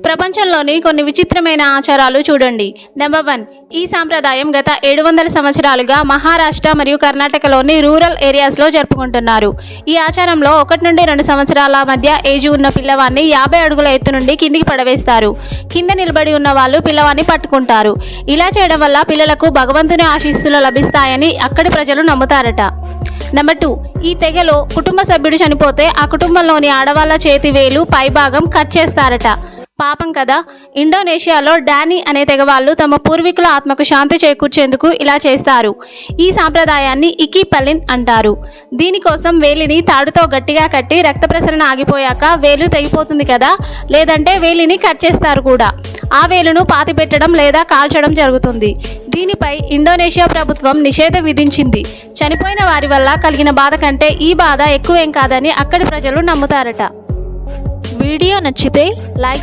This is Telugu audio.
ప్రపంచంలోని కొన్ని విచిత్రమైన ఆచారాలు చూడండి. నెంబర్ 1. ఈ సాంప్రదాయం గత 700 సంవత్సరాలుగా మహారాష్ట్ర మరియు కర్ణాటకలోని రూరల్ ఏరియాస్లో జరుపుకుంటున్నారు. ఈ ఆచారంలో 1 నుండి 2 సంవత్సరాల మధ్య ఏజ్ ఉన్న పిల్లవాన్ని 50 అడుగుల ఎత్తు నుండి కిందికి పడవేస్తారు. కింద నిలబడి ఉన్న వాళ్ళు పిల్లవాన్ని పట్టుకుంటారు. ఇలా చేయడం వల్ల పిల్లలకు భగవంతుని ఆశీస్సులు లభిస్తాయని అక్కడి ప్రజలు నమ్ముతారట. నెంబర్ 2. ఈ తెగలో కుటుంబ సభ్యుడు చనిపోతే ఆ కుటుంబంలోని ఆడవాళ్ళ చేతి వేలు పైభాగం కట్ చేస్తారట. పాపం కదా. ఇండోనేషియాలో డానీ అనే తెగ వాళ్ళు తమ పూర్వీకుల ఆత్మకు శాంతి చేకూర్చేందుకు ఇలా చేస్తారు. ఈ సాంప్రదాయాన్ని ఇకిపలిన్ అంటారు. దీనికోసం వేలిని తాడుతో గట్టిగా కట్టి రక్త ప్రసరణ ఆగిపోయాక వేలు తెగిపోతుంది కదా, లేదంటే వేలిని కట్ చేస్తారు కూడా. ఆ వేలును పాతిపెట్టడం లేదా కాల్చడం జరుగుతుంది. దీనిపై ఇండోనేషియా ప్రభుత్వం నిషేధం విధించింది. చనిపోయిన వారి వల్ల కలిగిన బాధ కంటే ఈ బాధ ఎక్కువేం కాదని అక్కడి ప్రజలు నమ్ముతారట. వీడియో నచ్చితే లైక్